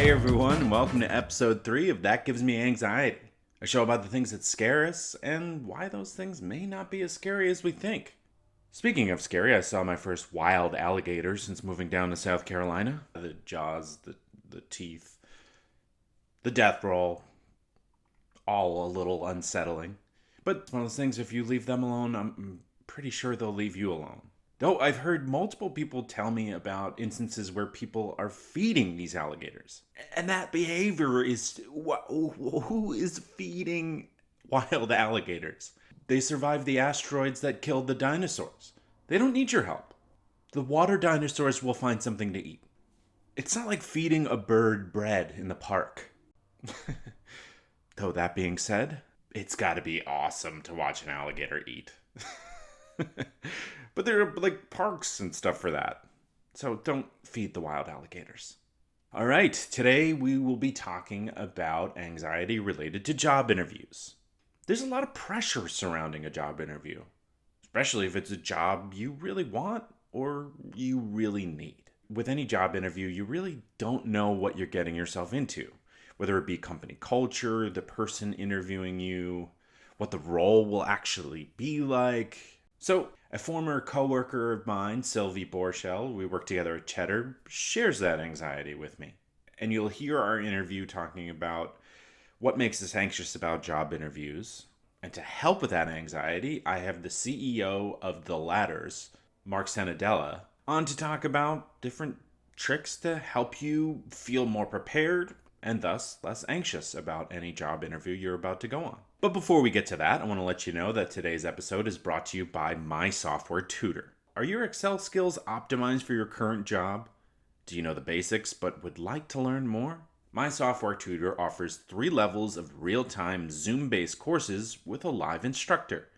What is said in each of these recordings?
Hey everyone, and welcome to episode 3 of That Gives Me Anxiety, a show about the things that scare us and why those things may not be as scary as we think. Speaking of scary, I saw my first wild alligator since moving down to South Carolina. The jaws, the teeth, the death roll, all a little unsettling. But it's one of those things, if you leave them alone, I'm pretty sure they'll leave you alone. Though I've heard multiple people tell me about instances where people are feeding these alligators. And that behavior is... Who is feeding wild alligators? They survived the asteroids that killed the dinosaurs. They don't need your help. The water dinosaurs will find something to eat. It's not like feeding a bird bread in the park. Though that being said, it's gotta be awesome to watch an alligator eat. But there are like parks and stuff for that. So don't feed the wild alligators. All right, today we will be talking about anxiety related to job interviews. There's a lot of pressure surrounding a job interview, especially if it's a job you really want or you really need. With any job interview, you really don't know what you're getting yourself into, whether it be company culture, the person interviewing you, what the role will actually be like. So, a former coworker of mine, Syvlie Borschel, we work together at Cheddar, shares that anxiety with me. And you'll hear our interview talking about what makes us anxious about job interviews. And to help with that anxiety, I have the CEO of The Ladders, Marc Cenedella, on to talk about different tricks to help you feel more prepared and thus less anxious about any job interview you're about to go on. But before we get to that, I want to let you know that today's episode is brought to you by My Software Tutor. Are your Excel skills optimized for your current job? Do you know the basics but would like to learn more? My Software Tutor offers 3 levels of real-time Zoom-based courses with a live instructor.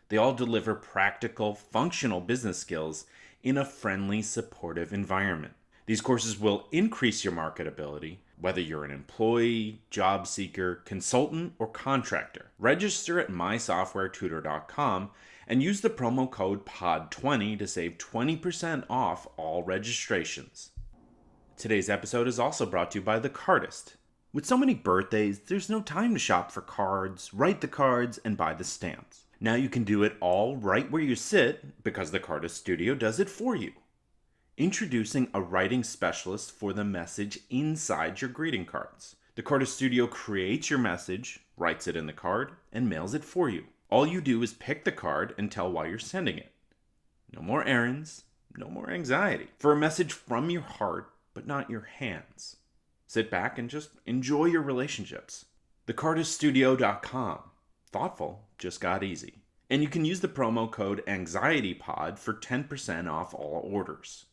They all deliver practical, functional business skills in a friendly, supportive environment. These courses will increase your marketability, whether you're an employee, job seeker, consultant, or contractor. Register at mysoftwaretutor.com and use the promo code POD20 to save 20% off all registrations. Today's episode is also brought to you by The Cardist. With so many birthdays, there's no time to shop for cards, write the cards, and buy the stamps. Now you can do it all right where you sit because the Cardist Studio does it for you. Introducing a writing specialist for the message inside your greeting cards. The Cardist Studio creates your message, writes it in the card, and mails it for you. All you do is pick the card and tell why you're sending it. No more errands, no more anxiety. For a message from your heart, but not your hands. Sit back and just enjoy your relationships. TheCardistStudio.com. Thoughtful just got easy. And you can use the promo code AnxietyPod for 10% off all orders.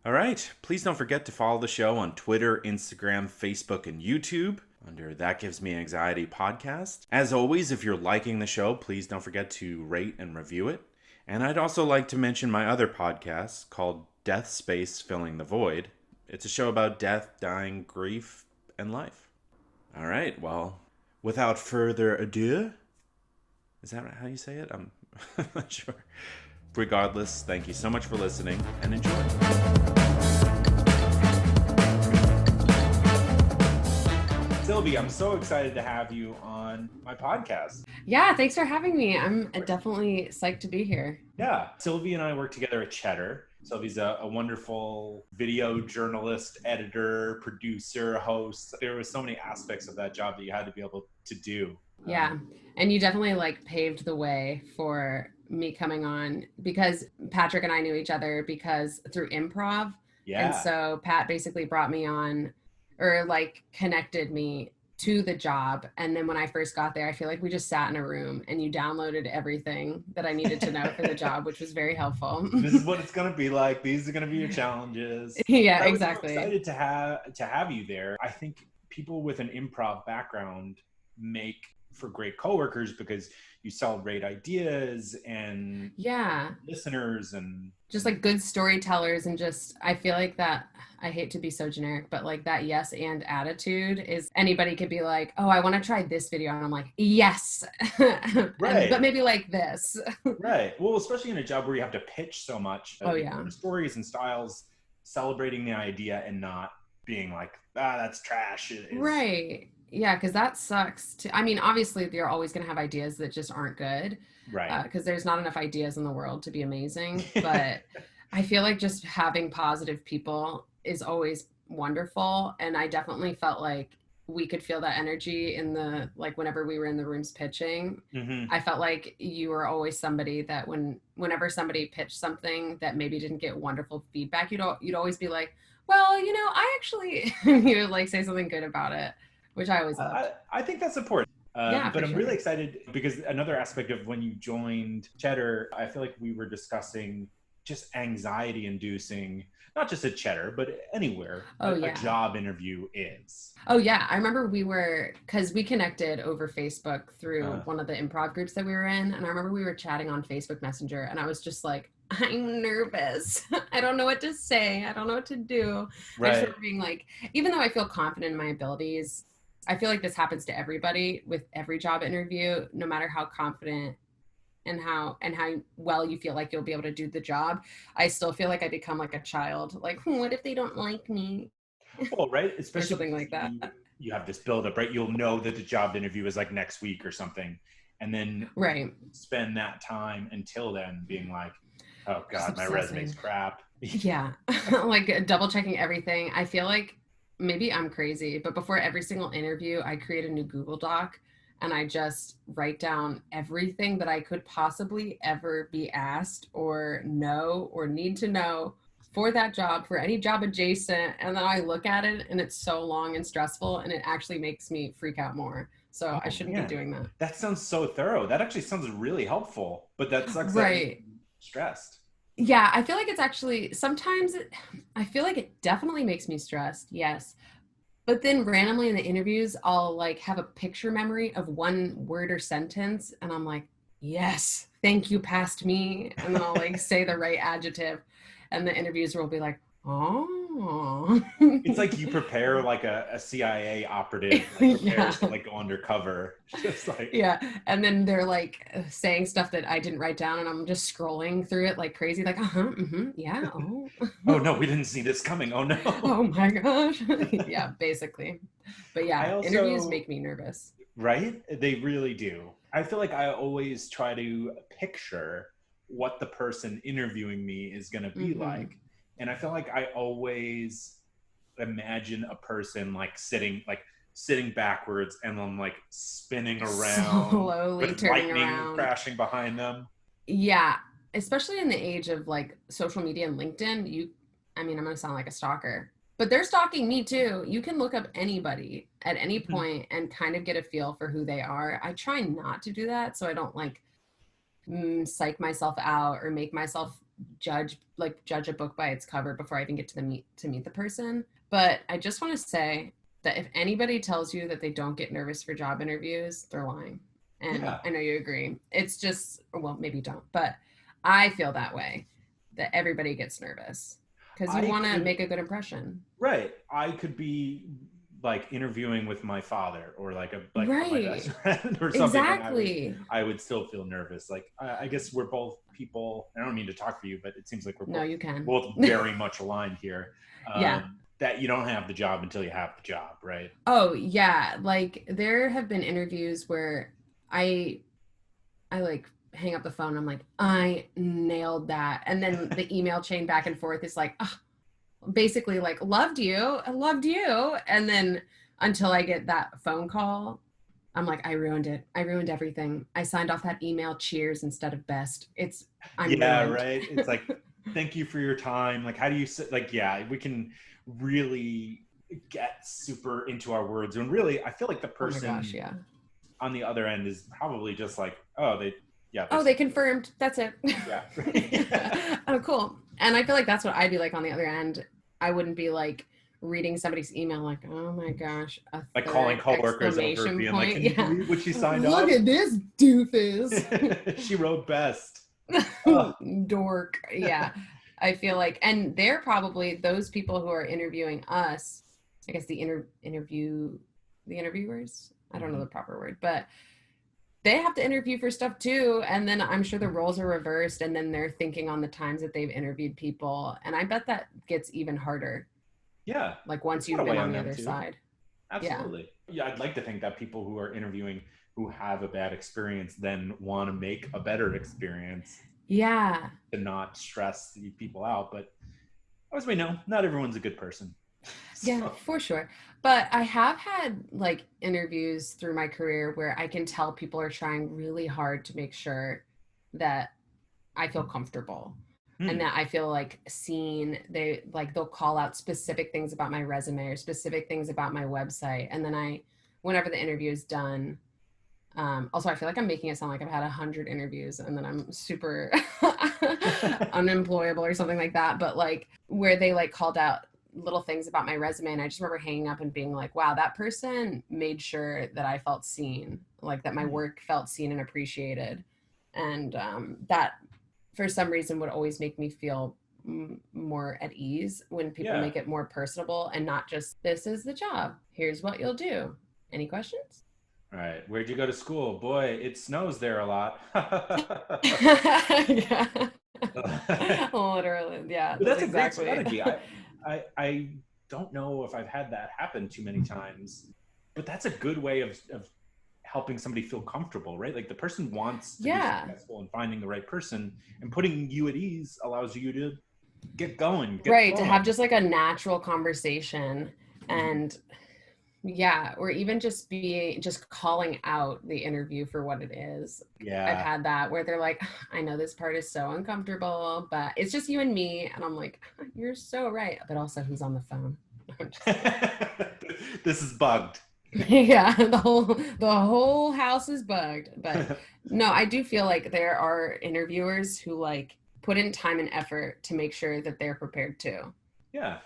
All right, please don't forget to follow the show on Twitter, Instagram, Facebook, and YouTube under That Gives Me Anxiety Podcast. As always, if you're liking the show, please don't forget to rate and review it. And I'd also like to mention my other podcast called Death Space Filling the Void. It's a show about death, dying, grief, and life. All right, well, without further ado, is that how you say it? I'm not sure. Regardless, thank you so much for listening and enjoy. Sylvie, I'm so excited to have you on my podcast. Yeah, thanks for having me. I'm definitely psyched to be here. Yeah, Sylvie and I work together at Cheddar. Sylvie's a wonderful video journalist, editor, producer, host. There were so many aspects of that job that you had to be able to do. Yeah, and you definitely paved the way for me coming on because Patrick and I knew each other because through improv. Yeah. And so Pat basically brought me on or connected me to the job. And then when I first got there, I feel like we just sat in a room and you downloaded everything that I needed to know for the job, which was very helpful. This is what it's going to be like. These are going to be your challenges. Yeah, exactly. I'm excited to have you there. I think people with an improv background make for great coworkers because you celebrate ideas and listeners and just good storytellers. And just, I feel like that, I hate to be so generic, but that yes and attitude is anybody could be like, oh, I want to try this video. And I'm like, yes, right. But maybe this. Right. Well, especially in a job where you have to pitch so much. Oh yeah. Stories and styles, celebrating the idea and not being like, ah, that's trash is Right. Yeah, because that sucks. I mean, obviously, you're always going to have ideas that just aren't good, right. because there's not enough ideas in the world to be amazing. But I feel like just having positive people is always wonderful. And I definitely felt like we could feel that energy in the, like, whenever we were in the rooms pitching. Hmm. I felt like you were always somebody that whenever somebody pitched something that maybe didn't get wonderful feedback, you'd always be like, well, I actually, you would like say something good about it, which I always loved. I think that's important. Yeah, But for I'm really sure. excited because another aspect of when you joined Cheddar, I feel like we were discussing just anxiety inducing, not just at Cheddar, but anywhere Oh, a yeah. job interview is. Oh, yeah. I remember because we connected over Facebook through Uh, one of the improv groups that we were in. And I remember we were chatting on Facebook Messenger, and I was just like, I'm nervous. I don't know what to say. I don't know what to do. I just right. remember being like, even though I feel confident in my abilities, I feel like this happens to everybody with every job interview, no matter how confident and how well you feel like you'll be able to do the job. I still feel like I become like a child. Like, what if they don't like me? Well, right. Or Especially something because like that. you have this buildup, right? You'll know that the job interview is like next week or something, and then Right. spend that time until then being like, oh Just God, my resume's obsessing. crap. Yeah. Like double checking everything. I feel like maybe I'm crazy, but before every single interview, I create a new Google Doc and I just write down everything that I could possibly ever be asked or know or need to know for that job, for any job adjacent. And then I look at it and it's so long and stressful and it actually makes me freak out more. So I Oh shouldn't be man, doing that. that sounds so thorough. That actually sounds really helpful, but that sucks that makes Right. you stressed. Yeah, I feel like it's actually sometimes I feel like it definitely makes me stressed. Yes. But then randomly in the interviews, I'll like have a picture memory of one word or sentence and I'm like, "Yes, thank you past me." And then I'll like say the right adjective and the interviewer will be like, "Oh." It's like you prepare like a CIA operative like Yeah. prepares to like go undercover. Just like, Yeah. And then they're like saying stuff that I didn't write down and I'm just scrolling through it like crazy, like, yeah, oh. oh no, we didn't see this coming. Oh no. Oh my gosh. Yeah, basically. But I yeah, interviews also, make me nervous. right? They really do. I feel like I always try to picture what the person interviewing me is going to be Hmm. like. And I feel like I always imagine a person like sitting backwards and then like spinning around Slowly with turning lightning around. crashing behind them. Yeah, especially in the age of like social media and LinkedIn, I mean, I'm going to sound like a stalker, but they're stalking me too. You can look up anybody at any Mhm. point and kind of get a feel for who they are. I try not to do that so I don't like psych myself out or make myself judge a book by its cover before I even get to meet the person. But I just want to say that if anybody tells you that they don't get nervous for job interviews, they're lying. And Yeah. I know you agree. It's just, well, maybe you don't, but I feel that way, that everybody gets nervous because you I want to could make a good impression. Right. I could be like interviewing with my father or like my best Right. friend or something, and Exactly. I would still feel nervous. Like I guess we're both people. I don't mean to talk for you, but it seems like we're No, both you can. both very much aligned here. Yeah. That you don't have the job until you have the job, right? Oh, yeah. Like there have been interviews where I I like hang up the phone. I'm like, I nailed that. And then the email chain back and forth is like, oh, basically like, loved you. I loved you. And then until I get that phone call, I'm like, I ruined it. I ruined everything. I signed off that email cheers instead of best. I'm Yeah, ruined. right. It's like, thank you for your time. Like, how do you say, like, yeah, we can really get super into our words. And really, I feel like the Oh my gosh. person Yeah. on the other end is probably just like, oh, yeah, Oh, there's they something to confirmed. That's it. yeah, yeah. Oh, cool. And I feel like that's what I'd be like on the other end. I wouldn't be like reading somebody's email like, oh my gosh, a Like calling third coworkers over, exclamation being like, point. "Can you Yeah. believe what she signed Look off? at this doofus. She wrote best." Oh, Dork. Yeah. I feel like, and they're probably those people who are interviewing us, I guess the interviewers. I don't know mhm. the proper word, but they have to interview for stuff too. And then I'm sure the roles are reversed and then they're thinking on the times that they've interviewed people. And I bet that gets even harder. Yeah. Like once It's got you've to been weigh on on the them other too. side. Yeah. Absolutely. Yeah, I'd like to think that people who are interviewing who have a bad experience then want to make a better experience Yeah. to not stress the people out. But as we know, not everyone's a good person. Yeah, So, for sure. But I have had like interviews through my career where I can tell people are trying really hard to make sure that I feel comfortable and hmm, that I feel like seen. They like they'll call out specific things about my resume or specific things about my website. And then whenever the interview is done, also I feel like I'm making it sound like I've had 100 interviews and then I'm super unemployable or something like that. But like where they like called out little things about my resume and I just remember hanging up and being like, wow, that person made sure that I felt seen, like that my hmm, work felt seen and appreciated. And that for some reason would always make me feel more at ease when people yeah. make it more personable and not just this is the job, here's what you'll do. Any questions? All right. Where'd you go to school? Boy, it snows there a lot. Yeah. But Literally, yeah, that's that's a great exactly. strategy. I don't know if I've had that happen too many times, but that's a good way of helping somebody feel comfortable, right? Like the person wants to be Yeah, successful in finding the right person, and putting you at ease allows you to get going, get right, to have flowing. just like a natural conversation. Hmm. And yeah, or even just calling out the interview for what it is. I've Yeah. had that where they're like, I know this part is so uncomfortable, but it's just you and me. And I'm like, you're so right. But also, who's on the phone? I'm just kidding. This is bugged. Yeah, the whole house is bugged. But no, I do feel like there are interviewers who like put in time and effort to make sure that they're prepared too. Yeah.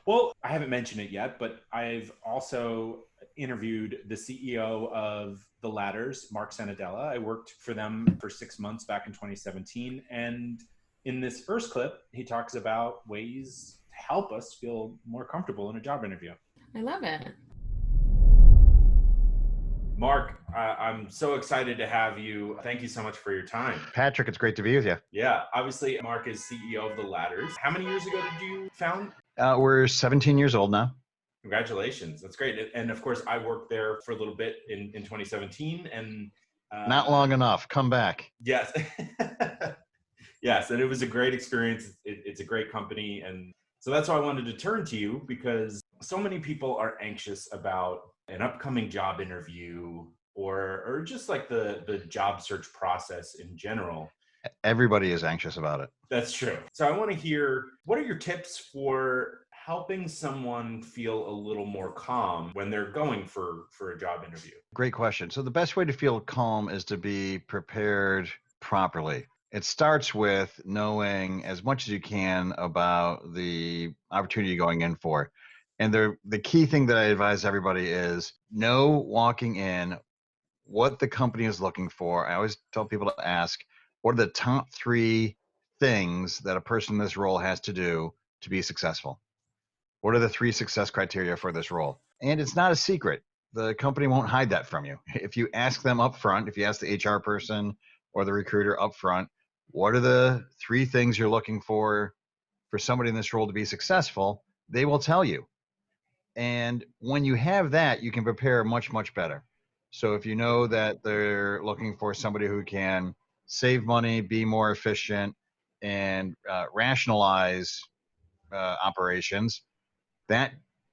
Well, I haven't mentioned it yet, but I've also interviewed the CEO of the Ladders, Marc Cenedella. I worked for them for 6 months back in 2017. And in this first clip, he talks about ways to help us feel more comfortable in a job interview. I love it. Marc, I'm so excited to have you. Thank you so much for your time. Patrick, it's great to be with you. Yeah, obviously, Marc is CEO of the Ladders. How many years ago did you found? We're 17 years old now. Congratulations. That's great. And of course, I worked there for a little bit in 2017. And Not long enough. Come back. yes. Yes. And it was a great experience. It's a great company. And so that's why I wanted to turn to you, because so many people are anxious about an upcoming job interview or just like the job search process in general. Everybody is anxious about it. That's true. So I want to hear, what are your tips for helping someone feel a little more calm when they're going for a job interview? Great question. So the best way to feel calm is to be prepared properly. It starts with knowing as much as you can about the opportunity you're going in for. And the key thing that I advise everybody is know walking in what the company is looking for. I always tell people to ask, what are the top 3 things that a person in this role has to do to be successful? What are the 3 success criteria for this role? And it's not a secret. The company won't hide that from you. If you ask them up front, if you ask the HR person or the recruiter up front, what are the 3 things you're looking for somebody in this role to be successful, they will tell you. And when you have that, you can prepare much, much better. So if you know that they're looking for somebody who can save money, be more efficient, and rationalize operations, that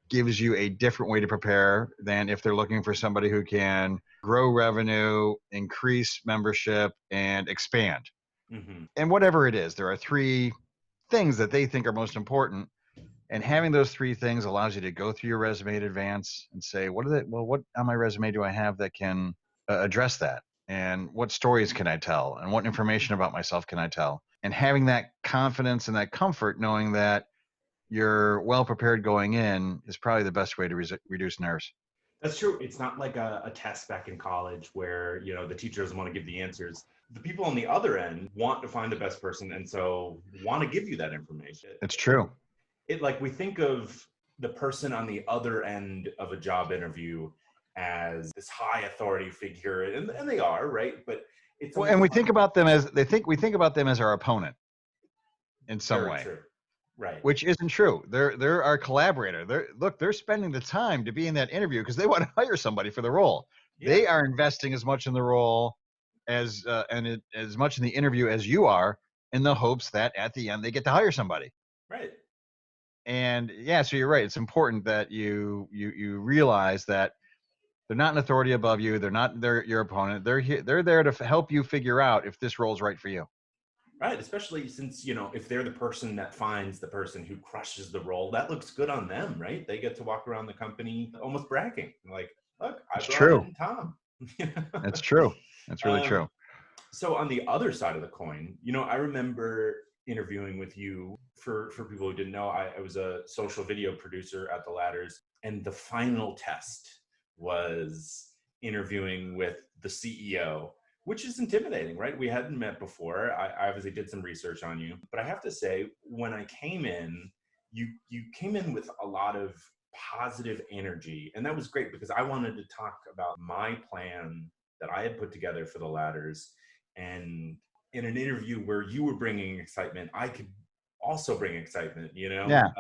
gives you a different way to prepare than if they're looking for somebody who can grow revenue, increase membership, and expand. Mm-hmm. And whatever it is, there are 3 things that they think are most important. And having those 3 things allows you to go through your resume in advance and say, what on my resume do I have that can address that? And what stories can I tell? And what information about myself can I tell? And having that confidence and that comfort, knowing that you're well prepared going in, is probably the best way to reduce nerves. That's true. It's not like a test back in college where, the teacher doesn't want to give the answers. The people on the other end want to find the best person, and so want to give you that information. It's true. It like we think of the person on the other end of a job interview as this high authority figure, and they are, right? But it's Well, and we think about them as our opponent in some very way. true. Right. which isn't true. They're our collaborator. They're spending the time to be in that interview because they want to hire somebody for the role. Yeah. They are investing as much in the role as as much in the interview as you are, in the hopes that at the end they get to hire somebody. Right. And yeah, so you're right. It's important that you realize that they're not an authority above you. They're not your opponent. They're there to help you figure out if this role's right for you. Right. Especially since, if they're the person that finds the person who crushes the role, that looks good on them, right? They get to walk around the company almost bragging, like, look, I It's brought true. in Tom. That's true. That's really true. So on the other side of the coin, I remember interviewing with you. For people who didn't know, I was a social video producer at the Ladders, and the final test was interviewing with the CEO, which is intimidating, right? We hadn't met before. I obviously did some research on you, but I have to say, when I came in, you came in with a lot of positive energy, and that was great because I wanted to talk about my plan that I had put together for the Ladders. And in an interview where you were bringing excitement, I could also bring excitement. Yeah.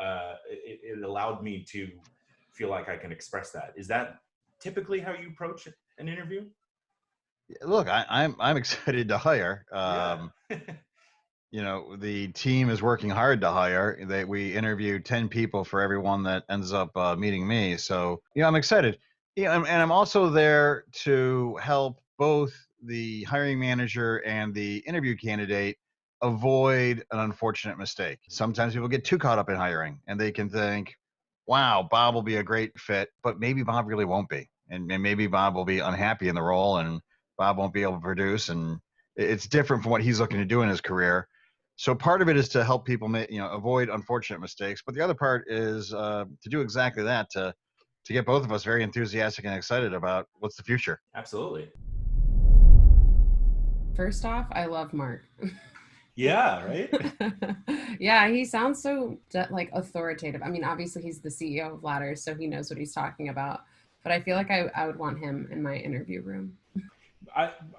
It allowed me to feel like I can express that. Is that typically how you approach an interview? Look, I'm excited to hire. Yeah. The team is working hard to hire. We interviewed 10 people for everyone that ends up meeting me. So, I'm excited. And I'm also there to help both the hiring manager and the interview candidate avoid an unfortunate mistake. Sometimes people get too caught up in hiring and they can think, wow, Bob will be a great fit, but maybe Bob really won't be. And maybe Bob will be unhappy in the role and Bob won't be able to produce. And it's different from what he's looking to do in his career. So part of it is to help people avoid unfortunate mistakes, but the other part is to do exactly that, to get both of us very enthusiastic and excited about what's the future. Absolutely. First off, I love Marc. Yeah, right. Yeah, he sounds so like authoritative. I mean, obviously he's the CEO of Ladders, so he knows what he's talking about. But I feel like I would want him in my interview room.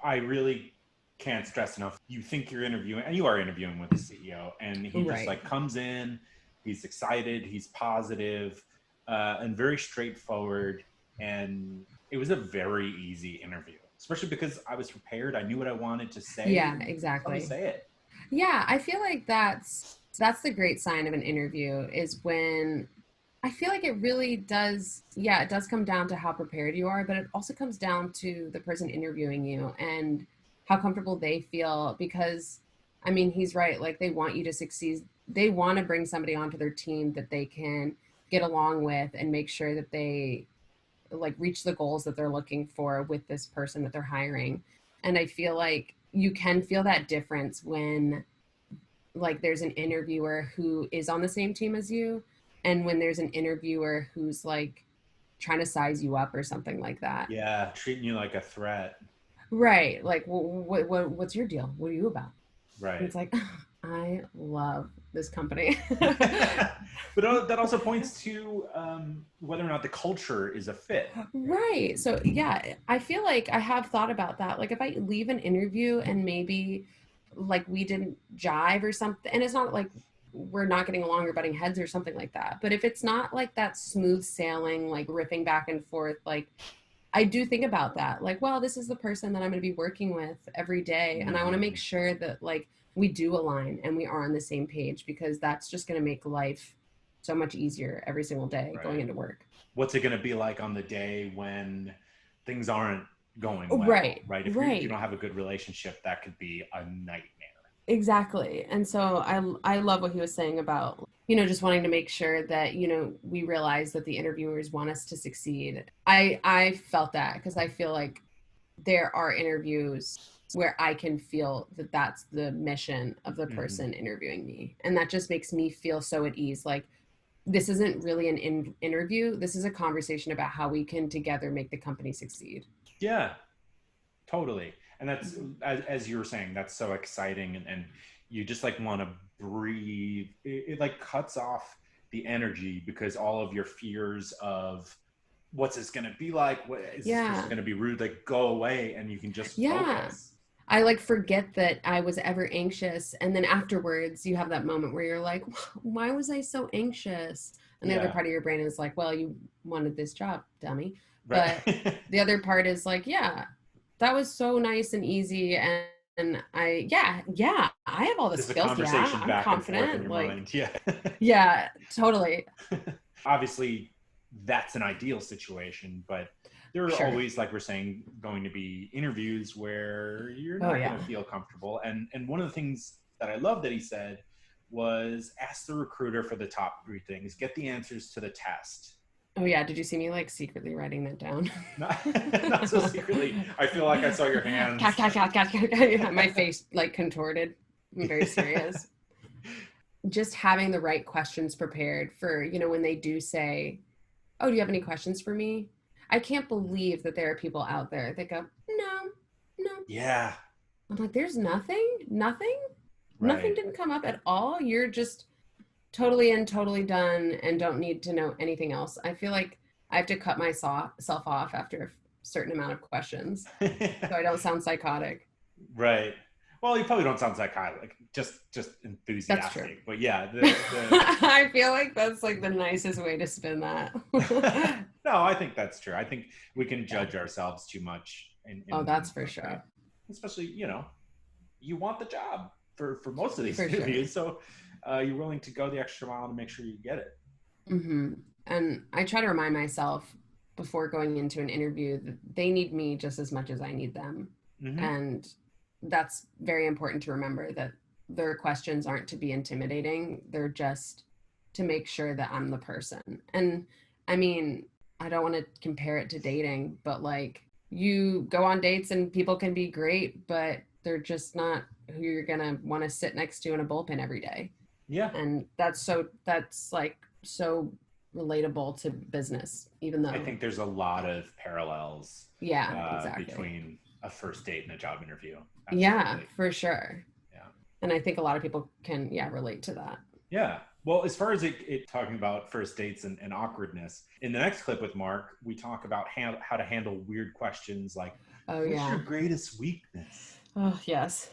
I really can't stress enough. You think you're interviewing, and you are interviewing with the CEO, and he just Right. like comes in, he's excited, he's positive, and very straightforward. And it was a very easy interview, especially because I was prepared. I knew what I wanted to say. Yeah, And let me exactly. say it. Yeah, I feel like that's the great sign of an interview is when I feel like it really does, yeah, it does come down to how prepared you are, but it also comes down to the person interviewing you and how comfortable they feel because I mean, he's right, like they want you to succeed. They want to bring somebody onto their team that they can get along with and make sure that they like reach the goals that they're looking for with this person that they're hiring. And I feel like you can feel that difference when like there's an interviewer who is on the same team as you and when there's an interviewer who's like trying to size you up or something like that. Yeah, treating you like a threat. Right, like what's your deal, what are you about? And Right. it's like I love this company. But that also points to whether or not the culture is a fit. Right, so yeah, I feel like I have thought about that, like if I leave an interview and maybe like we didn't jive or something, and it's not like we're not getting along or butting heads or something like that, but if it's not like that smooth sailing like riffing back and forth, like I do think about that, like well, this is the person that I'm going to be working with every day and I want to make Mhm. sure that like we do align and we are on the same page because that's just going to make life so much easier every single day going Right. into work. What's it going to be like on the day when things aren't going well, Right, right? If you right. don't have a good relationship, that could be a nightmare. Exactly. And so I love what he was saying about, just wanting to make sure that, we realize that the interviewers want us to succeed. I felt that because I feel like there are interviews where I can feel that that's the mission of the Hmm. person interviewing me. And that just makes me feel so at ease. Like this isn't really an interview. This is a conversation about how we can together make the company succeed. Yeah, totally. And that's, as you were saying, that's so exciting. And you just like want to breathe. It like cuts off the energy because all of your fears of what's this going to be like? What is this person Yeah. going to be rude? Like go away and you can just Yeah. focus. I like forget that I was ever anxious. And then afterwards, you have that moment where you're like, why was I so anxious? And the other Yeah. part of your brain is like, well, you wanted this job, dummy. But Right. the other part is like, yeah, that was so nice and easy. And yeah, I have all the There's a skills. Yeah, conversation I'm back and forth in confident. your Like, mind. Yeah. yeah, totally. Obviously, that's an ideal situation, but there are Sure. always, like we're saying, going to be interviews where you're Oh, not going yeah. to feel comfortable. And one of the things that I love that he said was ask the recruiter for the top 3 things, get the answers to the test. Oh, yeah. Did you see me like secretly writing that down? Not, not so secretly. I feel like I saw your hands. My face like contorted. I'm very serious. Just having the right questions prepared for, when they do say, oh, do you have any questions for me? I can't believe that there are people out there that go, no, no. Yeah. I'm like, there's nothing Right. didn't come up at all. You're just totally in, totally done, and don't need to know anything else. I feel like I have to cut myself off after a certain amount of questions so I don't sound psychotic. Right. Well, you probably don't sound psychotic, just That's true. enthusiastic. But yeah, I feel like that's like the nicest way to spin that. no, I think that's true. I think we can judge ourselves too much Oh, in that's moments for like sure. that. Especially, you want the job for most of these For sure. interviews, so you're willing to go the extra mile to make sure you get it. Mm-hmm. And I try to remind myself before going into an interview that they need me just as much as I need them. Mm-hmm. And that's very important to remember, that their questions aren't to be intimidating. They're just to make sure that I'm the person. And I mean, I don't want to compare it to dating, but like, you go on dates and people can be great, but they're just not who you're going to want to sit next to in a bullpen every day. Yeah. And that's like so relatable to business, even though I think there's a lot of parallels exactly. between a first date and a job interview. Absolutely. Yeah, for sure. Yeah. And I think a lot of people can relate to that. Yeah. Well, as far as it talking about first dates and awkwardness, in the next clip with Marc, we talk about how to handle weird questions like, what's your greatest weakness? Oh, yes.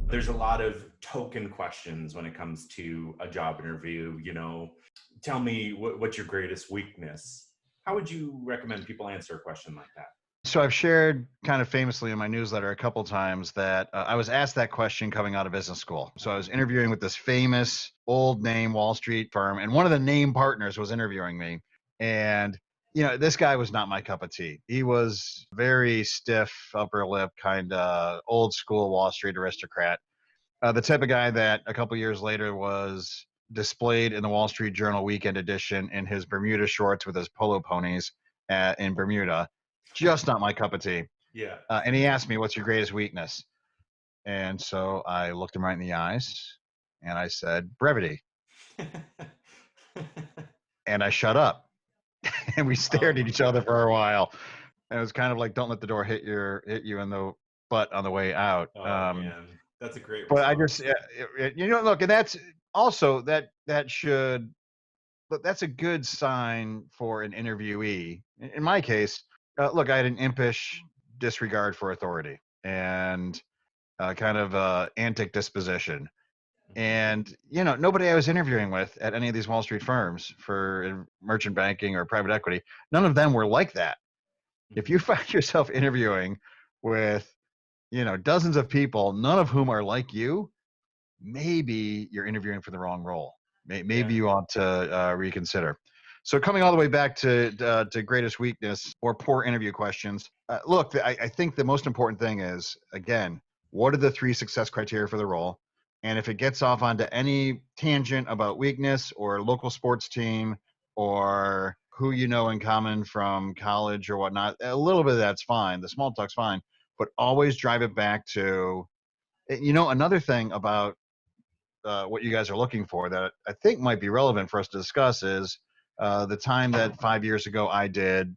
There's a lot of token questions when it comes to a job interview. Tell me what's your greatest weakness. How would you recommend people answer a question like that? So I've shared kind of famously in my newsletter a couple times that I was asked that question coming out of business school. So I was interviewing with this famous old name Wall Street firm, and one of the name partners was interviewing me. And this guy was not my cup of tea. He was very stiff, upper lip, kind of old school Wall Street aristocrat. The type of guy that a couple years later was displayed in the Wall Street Journal weekend edition in his Bermuda shorts with his polo ponies in Bermuda. Just not my cup of tea. Yeah. And he asked me, what's your greatest weakness? And so I looked him right in the eyes and I said, brevity. And I shut up. And we stared at each other for a while. And it was kind of like, don't let the door hit you in the butt on the way out. Man, that's a great but response. I just, look, and that's also that's a good sign for an interviewee. In my case, look, I had an impish disregard for authority and kind of antic disposition. And, nobody I was interviewing with at any of these Wall Street firms for merchant banking or private equity, none of them were like that. If you find yourself interviewing with, dozens of people, none of whom are like you, maybe you're interviewing for the wrong role. Maybe you ought to reconsider. So coming all the way back to greatest weakness or poor interview questions, look, I think the most important thing is, again, what are the 3 success criteria for the role? And if it gets off onto any tangent about weakness or local sports team or who you know in common from college or whatnot, a little bit of that's fine. The small talk's fine, but always drive it back to, another thing about what you guys are looking for that I think might be relevant for us to discuss is the time that 5 years ago I did ...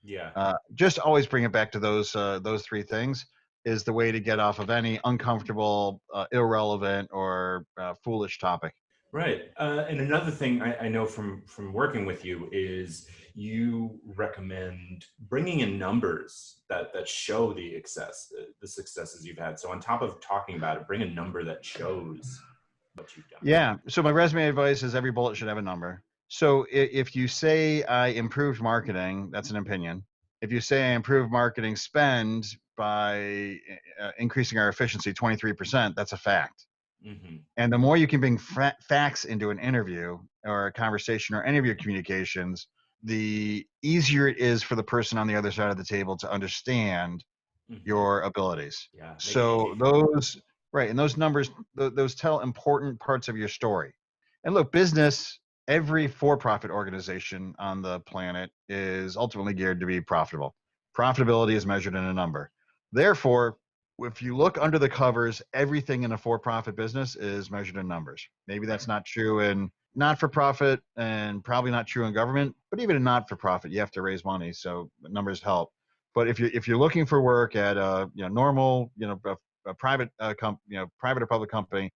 Yeah. Just always bring it back to those 3 things is the way to get off of any uncomfortable, irrelevant, or foolish topic. Right. And another thing I know from working with you is you recommend bringing in numbers that show the successes you've had. So on top of talking about it, bring a number that shows what you've done. Yeah. So my resume advice is every bullet should have a number. So if you say I improved marketing, that's an opinion. If you say I improved marketing spend by increasing our efficiency 23%, that's a fact. Mm-hmm. And the more you can bring facts into an interview or a conversation or any of your communications, the easier it is for the person on the other side of the table to understand your abilities. Yeah. So those, right, and those numbers, those tell important parts of your story. And look, business, every for-profit organization on the planet is ultimately geared to be profitable. Profitability is measured in a number. Therefore, if you look under the covers, everything in a for-profit business is measured in numbers. Maybe that's not true in not-for-profit and probably not true in government, but even in not-for-profit, you have to raise money, so numbers help. But if you're looking for work at a normal a private private or public company,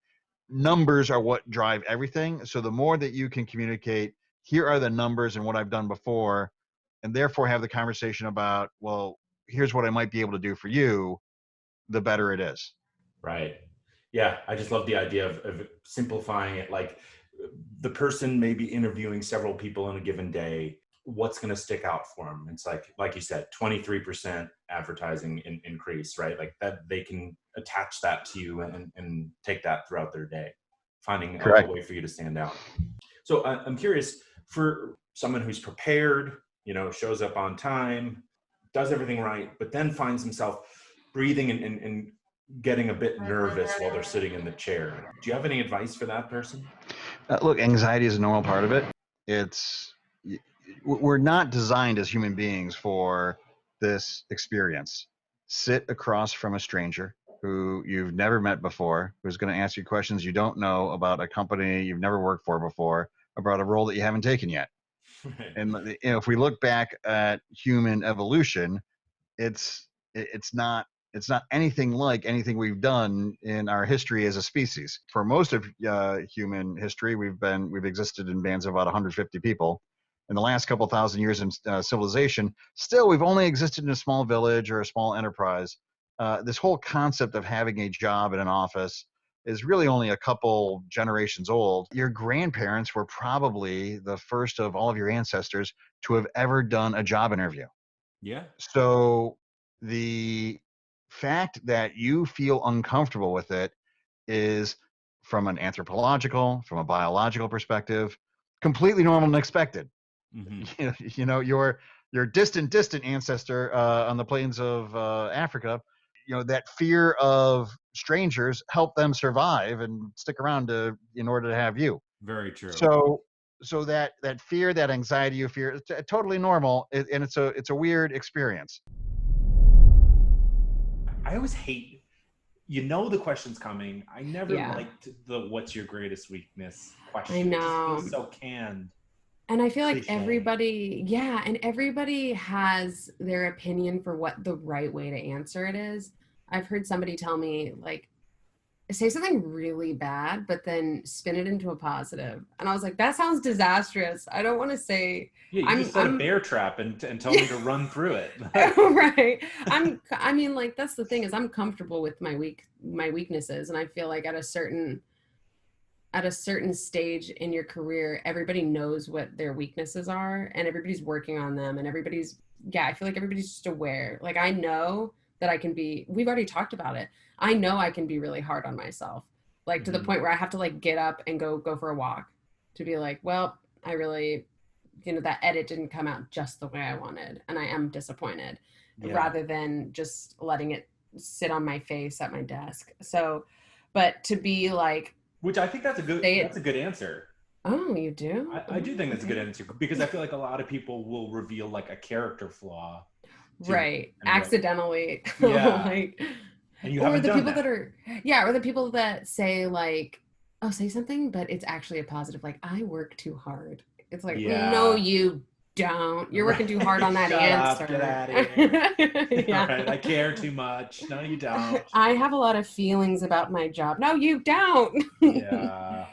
numbers are what drive everything. So the more that you can communicate, here are the numbers and what I've done before, and therefore have the conversation about, well, here's what I might be able to do for you, the better it is. Right. Yeah. I just love the idea of simplifying it. Like the person may be interviewing several people in a given day. What's going to stick out for them? It's like you said, 23% advertising increase, right? Like that they can attach that to you and take that throughout their day, finding a way for you to stand out. So I'm curious, for someone who's prepared, shows up on time, does everything right, but then finds himself breathing and getting a bit nervous while they're sitting in the chair. Do you have any advice for that person? Look, anxiety is a normal part of it. We're not designed as human beings for this experience. Sit across from a stranger who you've never met before, who's going to ask you questions you don't know about a company you've never worked for before, about a role that you haven't taken yet. Right. And if we look back at human evolution, it's not anything like anything we've done in our history as a species. For most of human history, we've existed in bands of about 150 people. In the last couple thousand years in civilization, still we've only existed in a small village or a small enterprise. This whole concept of having a job in an office is really only a couple generations old. Your grandparents were probably the first of all of your ancestors to have ever done a job interview. Yeah. So the fact that you feel uncomfortable with it is, from an anthropological, from a biological perspective, completely normal and expected. Mm-hmm. Your distant ancestor on the plains of Africa, that fear of strangers helped them survive and stick around in order to have you. Very true. So that fear, that anxiety you fear, is totally normal, and it's a weird experience. I always hate, the question's coming. I never liked the "what's your greatest weakness" question. I know. It just feels so canned. And I feel like everybody has their opinion for what the right way to answer it is. I've heard somebody tell me, like, say something really bad, but then spin it into a positive. And I was like, that sounds disastrous. I don't want to say. Yeah, you just set a bear trap and tell me to run through it. Right. That's the thing, is I'm comfortable with my weaknesses. And I feel like at a certain stage in your career, everybody knows what their weaknesses are and everybody's working on them, and I feel like everybody's just aware. Like, I know that we've already talked about it. I know I can be really hard on myself, like to the point where I have to like get up and go for a walk to be like, well, I really, that edit didn't come out just the way I wanted, and I am disappointed, rather than just letting it sit on my face at my desk. So, but to be like, which I think that's a good answer. Oh, you do? I do think that's a good answer, because I feel like a lot of people will reveal like a character flaw. Right. Accidentally. Yeah. And you haven't done that. Or the people that say like, oh, say something, but it's actually a positive. Like, I work too hard. It's like, no, you don't. You're working too hard on that answer. Get out of here. Yeah. Right. I care too much. No, you don't. I have a lot of feelings about my job. No, you don't. Yeah.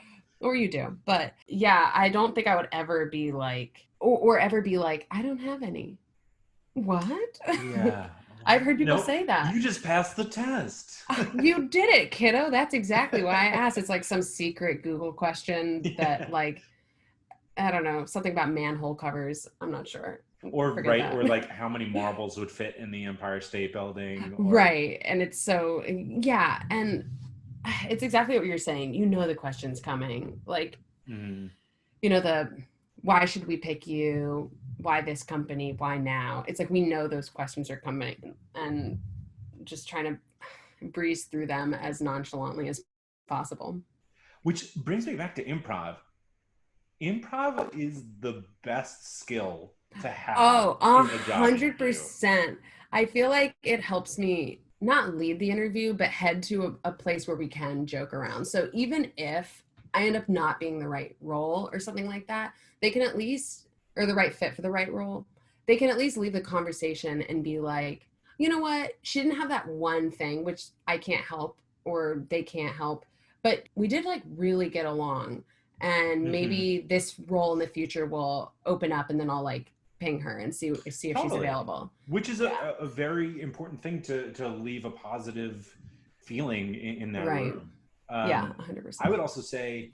or you do. But yeah, I don't think I would ever be like, or ever be like, I don't have any. What? Yeah. I've heard people No, say that. you just passed the test. You did it, kiddo. That's exactly why I asked. It's like some secret Google question Yeah. that like, I don't know, something about manhole covers. I'm not sure. Or Forget or that. like how many marbles would fit in the Empire State Building, or Right. And it's so, yeah. And it's exactly what you're saying. You know, the question's coming. Like, Mhm. you know, why should we pick you? Why this company? Why now? It's like we know those questions are coming, and just trying to breeze through them as nonchalantly as possible. Which brings me back to improv. Improv is the best skill to have Oh, in a job interview. 100%. I feel like it helps me not lead the interview, but head to a place where we can joke around. So even if I end up not being the right role or something like that, they can at least, or the right fit for the right role, they can at least leave the conversation and be like, you know what? She didn't have that one thing, which I can't help or they can't help, but we did like really get along. And Mhm. maybe this role in the future will open up and then I'll like ping her and see if she's Totally. available. Which is Yeah. a very important thing to leave a positive feeling in that Right. room. Yeah, I 100%. would also say,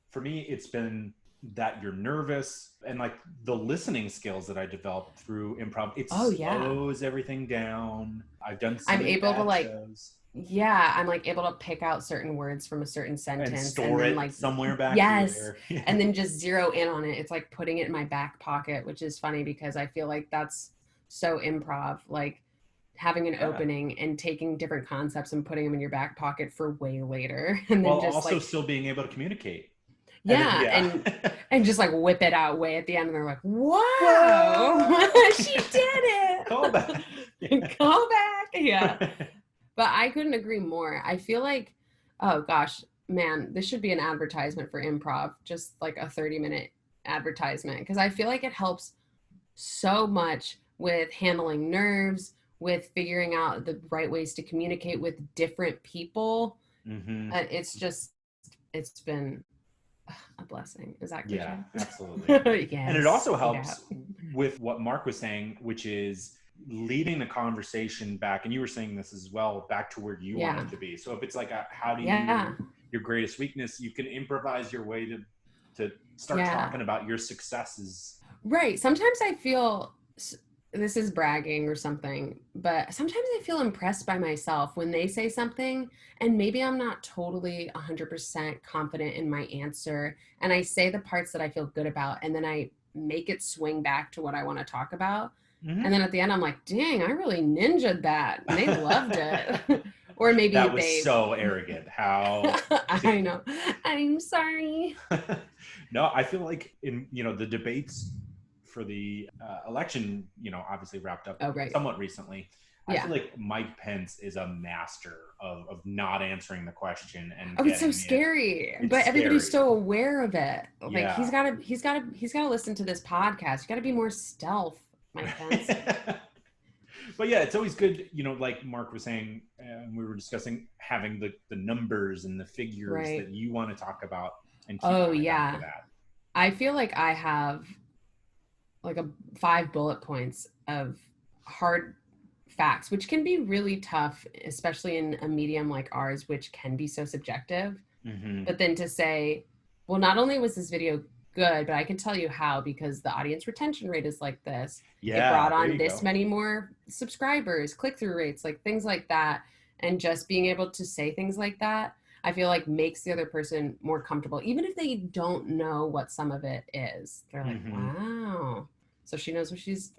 for me, it's been that you're nervous, and like the listening skills that I developed through improv, it Oh yeah. slows everything down. I've done so I'm many able to bad like, shows yeah, I'm like able to pick out certain words from a certain and sentence and store then it like, somewhere back yes, here. and then just zero in on it. It's like putting it in my back pocket, which is funny because I feel like that's so improv, like having an Yeah. opening and taking different concepts and putting them in your back pocket for way later and While then just also like, still being able to communicate. And then, yeah, yeah. and just like whip it out way at the end and they're like, wow, What? she did Call back. it. Call back. Yeah. But I couldn't agree more. I feel like, oh gosh, man, this should be an advertisement for improv, just like a 30-minute advertisement. Because I feel like it helps so much with handling nerves, with figuring out the right ways to communicate with different people. Hmm. It's just, it's been a blessing. Is that Yeah, cliche? absolutely. And it Yes. also Yeah. helps with what Mark was saying, which is leading the conversation back. And you were saying this as well, back to where you want Yeah. it to be. So if it's like, how do Yeah. you, your greatest weakness, you can improvise your way to start Yeah. talking about your successes. Right. Sometimes I feel this is bragging or something, but sometimes I feel impressed by myself when they say something and maybe I'm not totally 100% confident in my answer. And I say the parts that I feel good about, and then I make it swing back to what I want to talk about. And Hmm. then at the end, I'm like, dang, I really ninjaed that. And they loved it. Or maybe That was they, so arrogant. How I know, I'm sorry. no, I feel like in the debates for the election, obviously wrapped up Oh, right. somewhat recently. I feel Yeah. like Mike Pence is a master of not answering the question and Oh, it's so getting it. scary, It's but everybody's scary. so aware of it. Like Yeah. he's gotta listen to this podcast. You gotta be more stealth, Mike Pence. But yeah, it's always good, like Mark was saying, and we were discussing having the numbers and the figures Right. that you want to talk about and keep Oh coming back to yeah. that. I feel like I have like a 5 bullet points of hard facts, which can be really tough, especially in a medium like ours, which can be so subjective. Hmm. But then to say, well, not only was this video good, but I can tell you how because the audience retention rate is like this. It Yeah, brought there on you this go. many more subscribers, click-through rates, like things like that. And just being able to say things like that, I feel like makes the other person more comfortable, even if they don't know what some of it is. They're like, Hmm. wow. So she knows what she's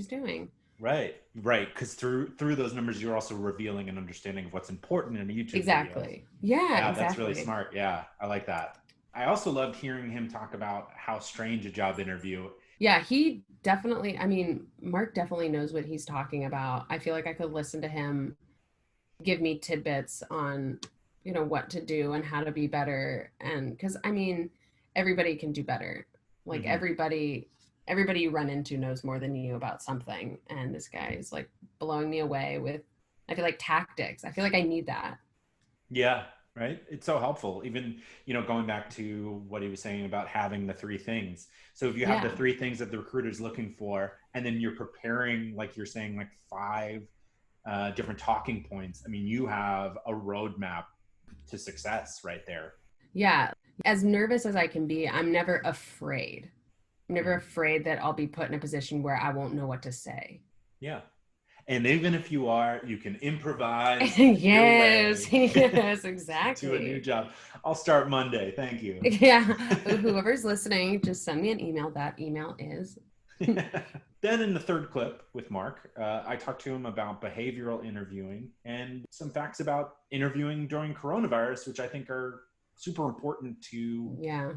doing. Right, right. Because through those numbers, you're also revealing an understanding of what's important in a YouTube video. Exactly. Yeah, Yeah, that's really exactly. smart. Yeah, I like that. I also loved hearing him talk about how strange a job interview. Yeah, he definitely, I mean, Mark definitely knows what he's talking about. I feel like I could listen to him give me tidbits on, what to do and how to be better. And because I mean, everybody can do better. Like Hmm. everybody you run into knows more than you about something. And this guy is like blowing me away with, I feel like tactics. I feel like I need that. Yeah, right? It's so helpful. Even, going back to what he was saying about having the three things. So if you have the Yeah. three things that the recruiter's looking for, and then you're preparing, like you're saying, like five different talking points, I mean, you have a roadmap to success right there. Yeah. As nervous as I can be, I'm never afraid. I'm never Mhm. afraid that I'll be put in a position where I won't know what to say. Yeah. And even if you are, you can improvise your Yes, way yes, to a new exactly. job. I'll start Monday. Thank you. Yeah. Whoever's listening, just send me an email. That email is. Then in the third clip with Marc, I talked to him about behavioral interviewing and some facts about interviewing during coronavirus, which I think are super important to Yeah,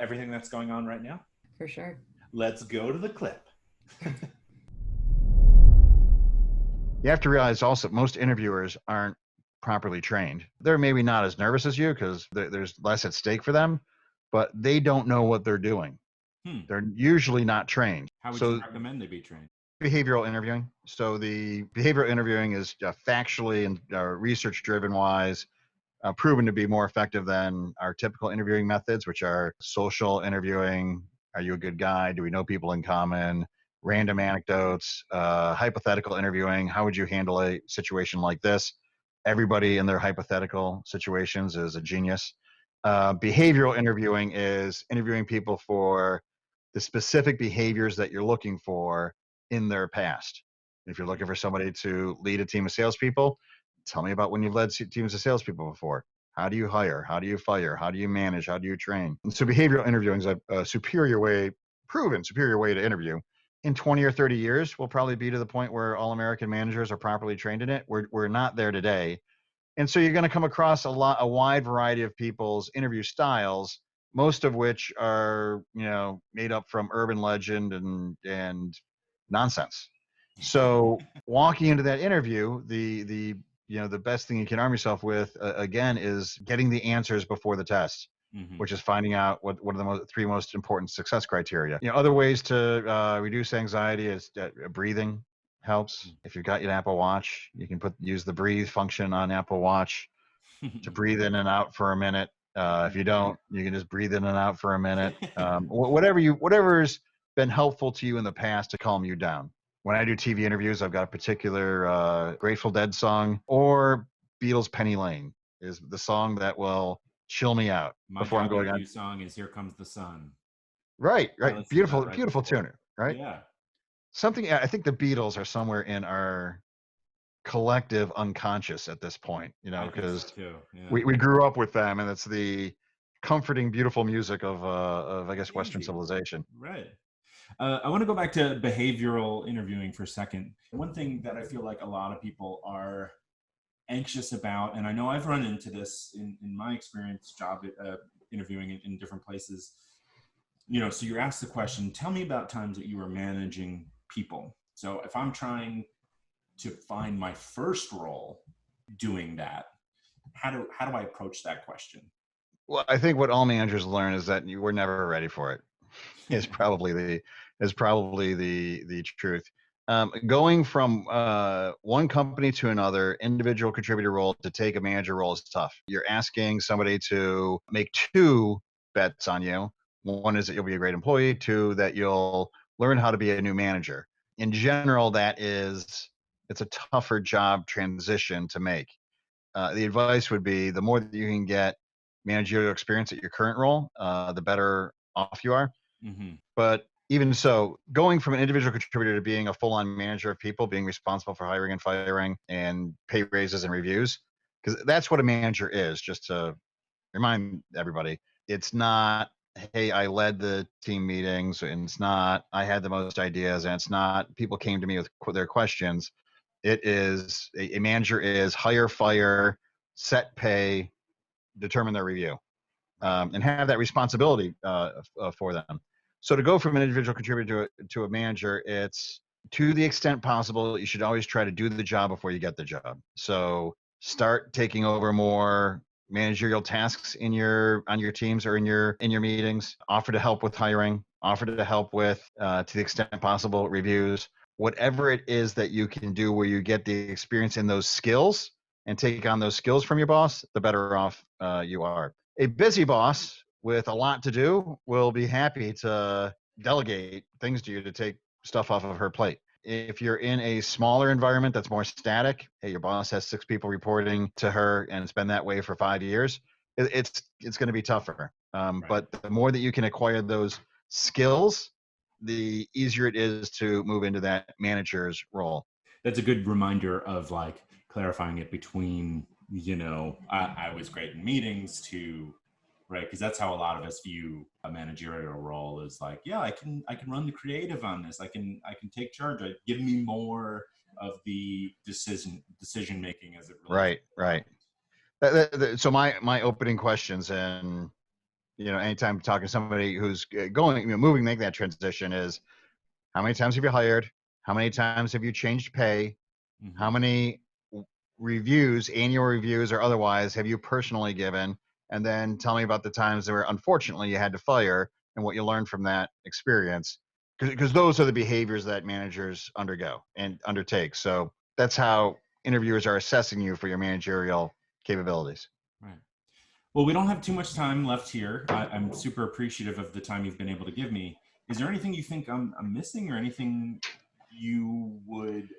everything that's going on right now. for sure. Let's go to the clip. You have to realize also most interviewers aren't properly trained. They're maybe not as nervous as you because there's less at stake for them, but they don't know what they're doing. Hmm. They're usually not trained. How would you So recommend they be trained? behavioral interviewing. So the behavioral interviewing is factually and research driven wise proven to be more effective than our typical interviewing methods, which are social interviewing. Are you a good guy? Do we know people in common? Random anecdotes, hypothetical interviewing. How would you handle a situation like this? Everybody in their hypothetical situations is a genius. Behavioral interviewing is interviewing people for the specific behaviors that you're looking for in their past. If you're looking for somebody to lead a team of salespeople, tell me about when you've led teams of salespeople before. How do you hire? How do you fire? How do you manage? How do you train? And so behavioral interviewing is a superior way, proven superior way to interview. In 20 or 30 years, we'll probably be to the point where all American managers are properly trained in it. We're not there today. And so you're going to come across a wide variety of people's interview styles, most of which are, made up from urban legend and nonsense. So walking into that interview, the best thing you can arm yourself with again is getting the answers before the test, Mm-hmm. which is finding out what are the three most important success criteria. Other ways to reduce anxiety is breathing helps. If you've got your Apple Watch, you can use the breathe function on Apple Watch to breathe in and out for a minute. If you don't, you can just breathe in and out for a minute. Whatever's been helpful to you in the past to calm you down. When I do TV interviews, I've got a particular Grateful Dead song, or Beatles' Penny Lane is the song that will chill me out My before I'm job going on. interview song is "Here Comes the Sun." Right, I right. listen to that Beautiful, right beautiful before. tuner, right? Yeah. Something I think the Beatles are somewhere in our collective unconscious at this point, I think so because too. Yeah. we grew up with them, and it's the comforting, beautiful music of I guess Western Easy. civilization. Right. I want to go back to behavioral interviewing for a second. One thing that I feel like a lot of people are anxious about, and I know I've run into this in my experience, job interviewing in different places. So you're asked the question, tell me about times that you were managing people. So if I'm trying to find my first role doing that, how do I approach that question? Well, I think what all managers learn is that you were never ready for it. Is probably the truth. Going from one company to another, individual contributor role to take a manager role is tough. You're asking somebody to make two bets on you. One is that you'll be a great employee. Two, that you'll learn how to be a new manager. In general, it's a tougher job transition to make. The advice would be the more that you can get managerial experience at your current role, the better off you are. Mm-hmm. But even so, going from an individual contributor to being a full-on manager of people, being responsible for hiring and firing and pay raises and reviews, because that's what a manager is. Just to remind everybody, it's not, hey, I led the team meetings, and it's not, I had the most ideas, and it's not, people came to me with their questions. It is a manager is hire, fire, set pay, determine their review, Right. and have that responsibility for them. So to go from an individual contributor to a manager, it's to the extent possible, you should always try to do the job before you get the job. So start taking over more managerial tasks on your teams or in your meetings. Offer to help with hiring. Offer to help with, to the extent possible, reviews. Whatever it is that you can do where you get the experience in those skills, and take on those skills from your boss, the better off you are. A busy boss with a lot to do will be happy to delegate things to you to take stuff off of her plate. If you're in a smaller environment that's more static, hey, your boss has 6 people reporting to her and it's been that way for 5 years, it's going to be tougher. Right. But the more that you can acquire those skills, the easier it is to move into that manager's role. That's a good reminder of like clarifying it between, I was great in meetings to, right? Because that's how a lot of us view a managerial role is like, yeah, I can run the creative on this. I can take charge. Give me more of the decision making as it relates. Right. So my opening questions, and anytime talking to somebody who's going, moving, making that transition, is how many times have you hired? How many times have you changed pay? Mm-hmm. How many reviews, annual reviews or otherwise, have you personally given? And then tell me about the times where unfortunately you had to fire and what you learned from that experience. Because those are the behaviors that managers undergo and undertake. So that's how interviewers are assessing you for your managerial capabilities. Right. Well, we don't have too much time left here. I'm super appreciative of the time you've been able to give me. Is there anything you think I'm missing, or anything you would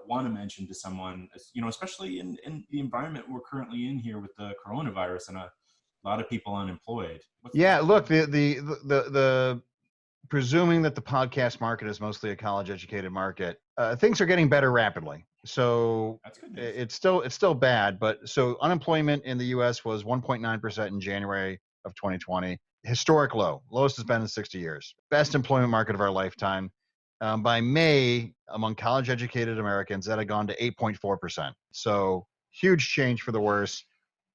want to mention to someone, especially in the environment we're currently in here with the coronavirus and a lot of people unemployed? Look, the presuming that the podcast market is mostly a college educated market, things are getting better rapidly. So that's good news. It's still bad, but so unemployment in the US was 1.9% in January of 2020. Historic low, lowest has been in 60 years. Best employment market of our lifetime. By May, among college educated Americans, that had gone to 8.4%. So huge change for the worse.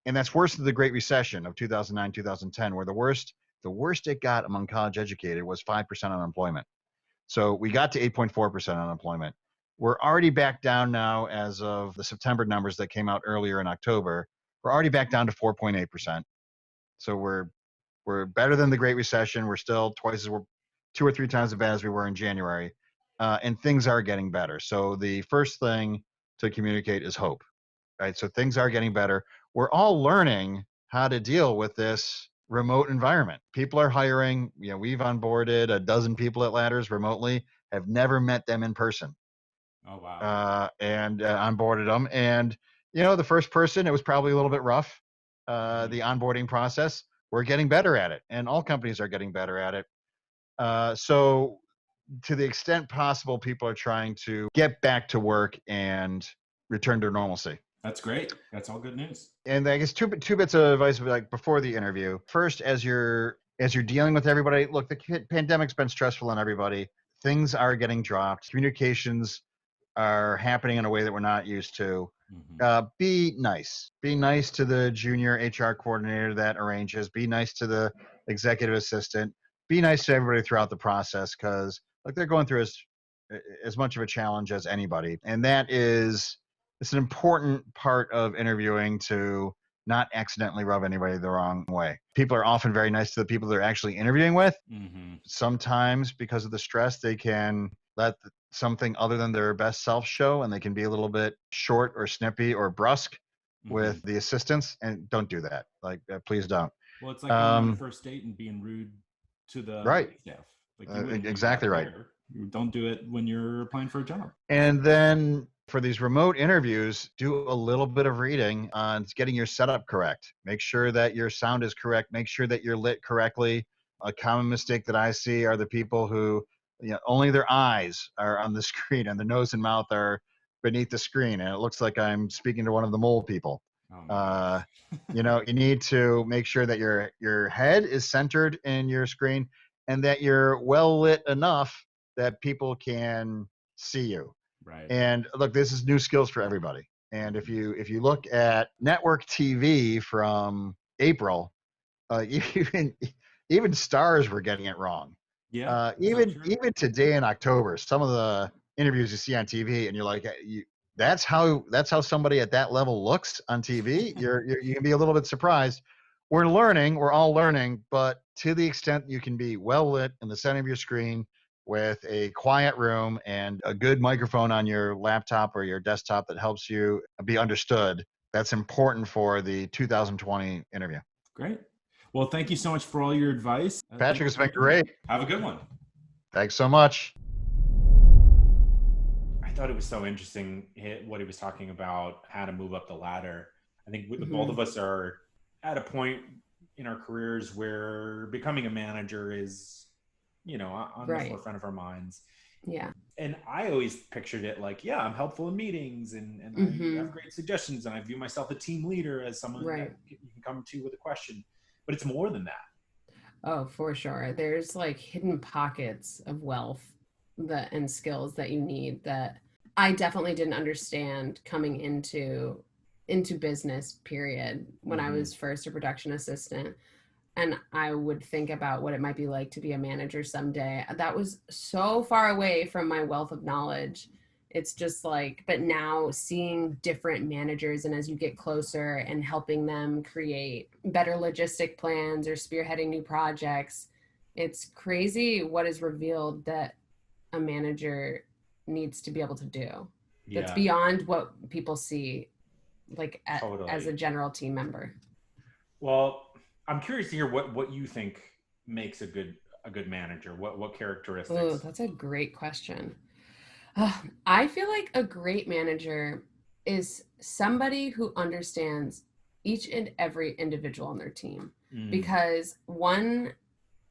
And that's worse than the Great Recession of 2009, 2010, where the worst it got among college educated was 5% unemployment. So we got to 8.4% unemployment. We're already back down now, as of the September numbers that came out earlier in October. We're already back down to 4.8%. So we're better than the Great Recession. We're still we're 2 or 3 times as bad as we were in January. And things are getting better. So the first thing to communicate is hope, right? So things are getting better. We're all learning how to deal with this remote environment. People are hiring. We've onboarded a dozen people at Ladders remotely, have never met them in person. Oh, wow. And onboarded them. And, the first person, it was probably a little bit rough, the onboarding process. We're getting better at it, and all companies are getting better at it. So to the extent possible, people are trying to get back to work and return to normalcy. That's great. That's all good news. And I guess two bits of advice, like before the interview. First, as you're dealing with everybody, look, the pandemic's been stressful on everybody. Things are getting dropped. Communications are happening in a way that we're not used to. Mm-hmm. Be nice. Be nice to the junior HR coordinator that arranges. Be nice to the executive assistant. Be nice to everybody throughout the process, because they're going through as much of a challenge as anybody. And it's an important part of interviewing, to not accidentally rub anybody the wrong way. People are often very nice to the people they're actually interviewing with. Mm-hmm. Sometimes, because of the stress, they can let something other than their best self show, and they can be a little bit short or snippy or brusque with the assistants. And don't do that. Please don't. Well, it's like going on a first date and being rude to the staff. Exactly right. You don't do it when you're applying for a job. And then for these remote interviews, do a little bit of reading on getting your setup correct. Make sure that your sound is correct. Make sure that you're lit correctly. A common mistake that I see are the people who, only their eyes are on the screen and their nose and mouth are beneath the screen, and it looks like I'm speaking to one of the mole people. You need to make sure that your head is centered in your screen, and that you're well lit enough that people can see you. Right. And look, this is new skills for everybody. And if you look at network TV from April, even stars were getting it wrong. Yeah. Even today in October, some of the interviews you see on TV, and you're like, that's how somebody at that level looks on TV. You can be a little bit surprised. We're all learning, but to the extent you can be well lit in the center of your screen, with a quiet room and a good microphone on your laptop or your desktop that helps you be understood, That's important for the 2020 interview. Great. Well, thank you so much for all your advice. Patrick, it's been great. Have a good one. Thanks so much. I thought it was so interesting what he was talking about, how to move up the ladder. I think both of us are at a point in our careers where becoming a manager is, on the forefront of our minds. Yeah. And I always pictured it like, yeah, I'm helpful in meetings and I have great suggestions and I view myself a team leader as someone that you can come to with a question. But it's more than that. Oh, for sure. There's like hidden pockets of wealth and skills that you need that I definitely didn't understand coming into business, period, when I was first a production assistant. And I would think about what it might be like to be a manager someday. That was so far away from my wealth of knowledge. It's just like, but now seeing different managers, and as you get closer and helping them create better logistic plans or spearheading new projects, it's crazy what is revealed that a manager needs to be able to do. Yeah. That's beyond what people see, like as a general team member. Well, I'm curious to hear what you think makes a good manager. What characteristics? Oh, that's a great question. I feel like a great manager is somebody who understands each and every individual on their team, because one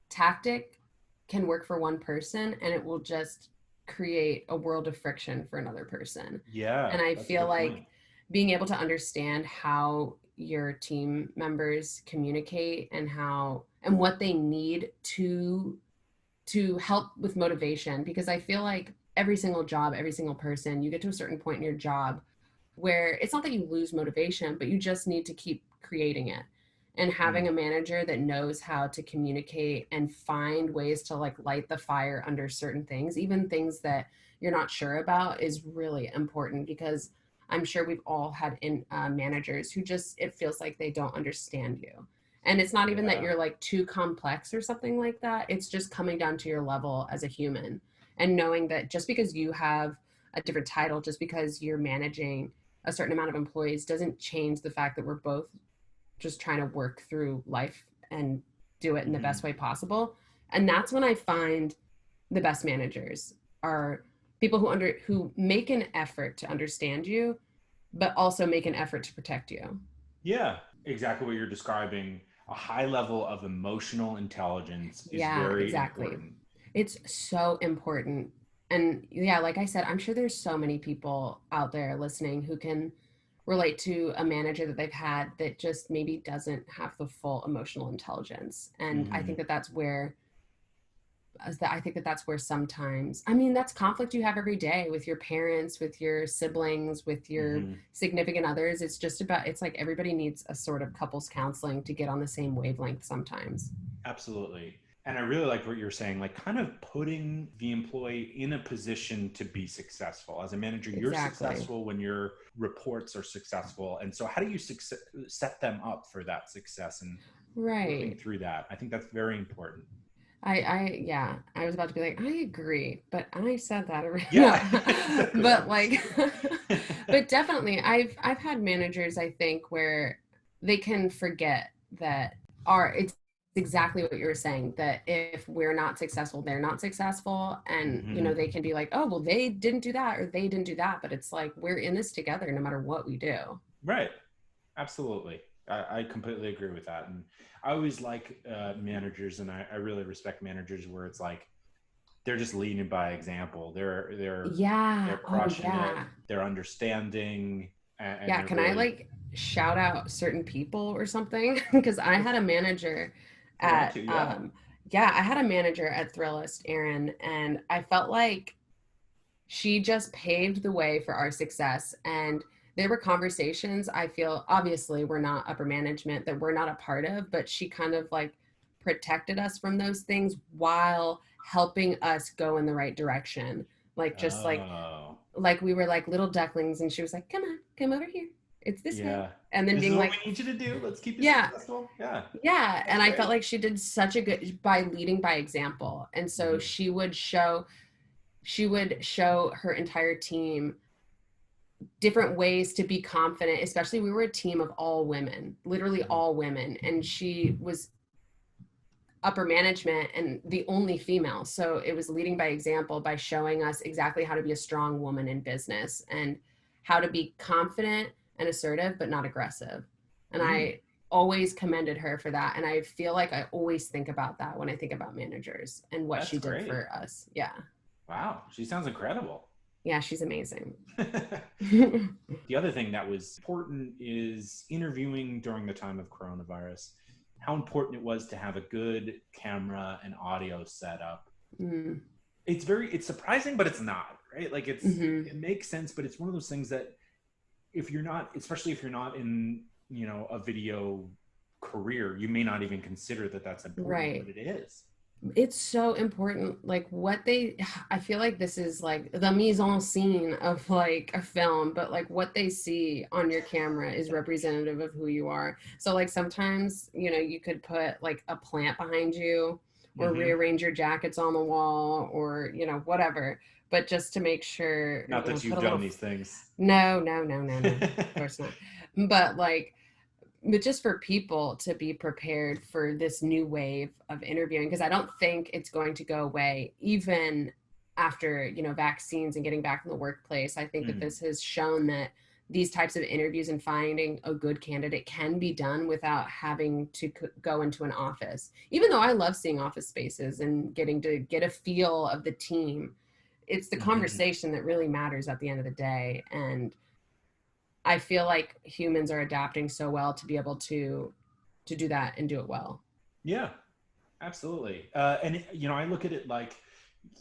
tactic can work for one person and it will just create a world of friction for another person. Yeah. And I feel like being able to understand how your team members communicate and what they need to help with motivation, because I feel like every single job, every single person, you get to a certain point in your job where it's not that you lose motivation, but you just need to keep creating it. And having a manager that knows how to communicate and find ways to like light the fire under certain things, even things that you're not sure about, is really important, because I'm sure we've all had managers who just, it feels like they don't understand you. And it's not even that you're like too complex or something like that. It's just coming down to your level as a human, and knowing that just because you have a different title, just because you're managing a certain amount of employees, doesn't change the fact that we're both just trying to work through life and do it in the best way possible. And that's when I find the best managers are people who make an effort to understand you, but also make an effort to protect you. Yeah, exactly what you're describing. A high level of emotional intelligence is very important. It's so important. And yeah, like I said, I'm sure there's so many people out there listening who can relate to a manager that they've had that just maybe doesn't have the full emotional intelligence. And I think that's where sometimes, I mean, that's conflict you have every day with your parents, with your siblings, with your significant others. It's just about, it's like everybody needs a sort of couples counseling to get on the same wavelength sometimes. Absolutely. And I really like what you're saying, like kind of putting the employee in a position to be successful. As a manager, you're successful when your reports are successful. And so how do you set them up for that success and working through that? I think that's very important. I was about to be like, I agree, but I said that already. Yeah. But like, but definitely I've had managers, I think, where they can forget that it's exactly what you were saying, that if we're not successful, they're not successful. And, they can be like, oh, well, they didn't do that, or they didn't do that. But it's like, we're in this together no matter what we do. Right. Absolutely. I completely agree with that. And I always like managers, and I really respect managers where it's like, they're just leading by example. They're crushing it. They're understanding. And can I like shout out certain people or something? Because I had a manager I had a manager at Thrillist, Erin, and I felt like she just paved the way for our success. And there were conversations, I feel, obviously we're not upper management, that we're not a part of, but she kind of like protected us from those things while helping us go in the right direction. Like just like we were like little ducklings, and she was like, come over here. It's this way. And then being like, what we need you to do. Let's keep you successful. Yeah. Yeah. And I felt like she did such a good, by leading by example. And so she would show her entire team different ways to be confident, especially we were a team of all women, literally all women. And she was upper management and the only female. So it was leading by example by showing us exactly how to be a strong woman in business and how to be confident and assertive, but not aggressive. And I always commended her for that. And I feel like I always think about that when I think about managers and what she did for us. Yeah. Wow. She sounds incredible. Yeah, she's amazing. The other thing that was important is interviewing during the time of coronavirus, how important it was to have a good camera and audio setup. It's surprising, but it's not, right? Like it makes sense, but it's one of those things that if you're not, especially if you're not in, a video career, you may not even consider that that's important, right. But it is. It's so important. Like I feel like this is like the mise en scene of like a film, but like what they see on your camera is representative of who you are. So like sometimes, you could put like a plant behind you or rearrange your jackets on the wall or, whatever, but just to make sure. Not that you've done these things. No, of course not. But just for people to be prepared for this new wave of interviewing, because I don't think it's going to go away even after, vaccines and getting back in the workplace. I think that this has shown that these types of interviews and finding a good candidate can be done without having to go into an office. Even though I love seeing office spaces and getting to get a feel of the team, it's the conversation that really matters at the end of the day. And I feel like humans are adapting so well to be able to do that and do it well. Yeah, absolutely. And I look at it like,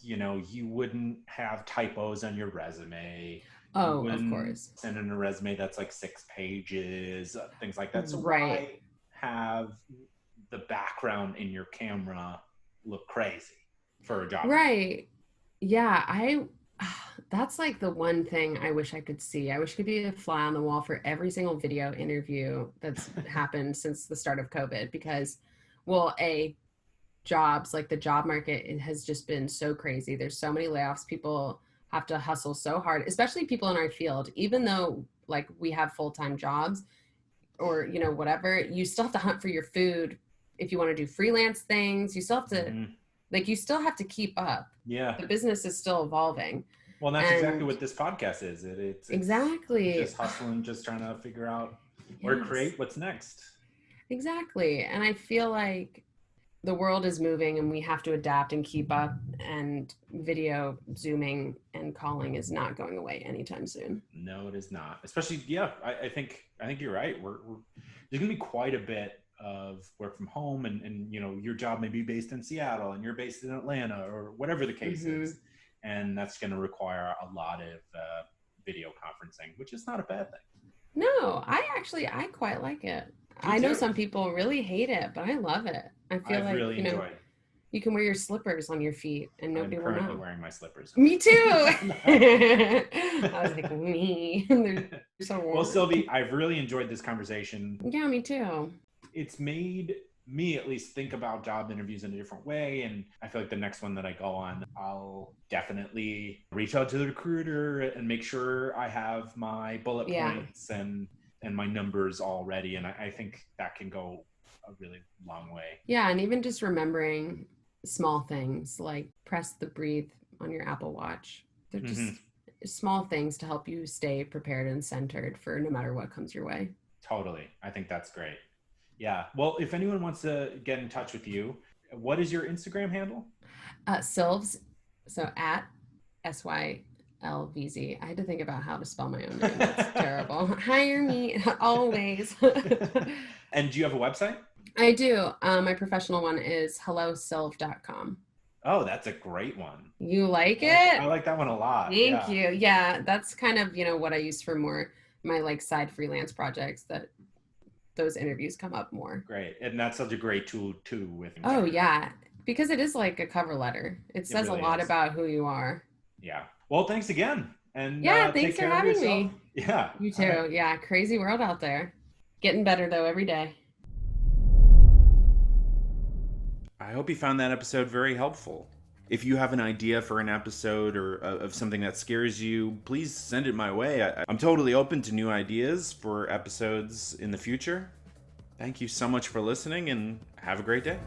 you wouldn't have typos on your resume. Oh, of course. Send in a resume that's like 6 pages, things like that. So right. why have the background in your camera look crazy for a job? Right. Yeah, that's like the one thing I wish I could see. I wish I could be a fly on the wall for every single video interview that's happened since the start of COVID, because, jobs, like the job market, it has just been so crazy. There's so many layoffs. People have to hustle so hard, especially people in our field. Even though like we have full-time jobs or, whatever, you still have to hunt for your food. If you want to do freelance things, you still have to, you still have to keep up. Yeah. The business is still evolving. Well, that's exactly what this podcast is. It's exactly just hustling, just trying to figure out or create what's next. Exactly. And I feel like the world is moving and we have to adapt and keep up, and video Zooming and calling is not going away anytime soon. No, it is not. Especially, I think you're right. We're there's going to be quite a bit of work from home and your job may be based in Seattle and you're based in Atlanta or whatever the case is. And that's going to require a lot of video conferencing, which is not a bad thing. No, I quite like it. I know some people really hate it, but I love it. I feel like really enjoyed it. You can wear your slippers on your feet and nobody will know. I'm currently wearing my slippers. Me too. I was like, me. They're so warm. Well, Sylvie, I've really enjoyed this conversation. Yeah, me too. It's made me at least think about job interviews in a different way. And I feel like the next one that I go on, I'll definitely reach out to the recruiter and make sure I have my bullet points and my numbers all ready. And I think that can go a really long way. Yeah. And even just remembering small things like press the breathe on your Apple Watch. They're just small things to help you stay prepared and centered for no matter what comes your way. Totally. I think that's great. Yeah. Well, if anyone wants to get in touch with you, what is your Instagram handle? Sylves. So at SYLVZ. I had to think about how to spell my own name. That's terrible. Hire me always. And do you have a website? I do. My professional one is hellosylv.com. Oh, that's a great one. You like it? I like that one a lot. Thank you. Yeah, that's kind of, what I use for more my like side freelance projects, that those interviews come up more. Great. And that's such a great tool too with Oh yeah, because it is like a cover letter. It says really a lot about who you are. Yeah. Well, thanks again. And thanks for having me. Yeah. You too. Right. Yeah, crazy world out there. Getting better though every day. I hope you found that episode very helpful. If you have an idea for an episode or of something that scares you, please send it my way. I'm totally open to new ideas for episodes in the future. Thank you so much for listening, and have a great day.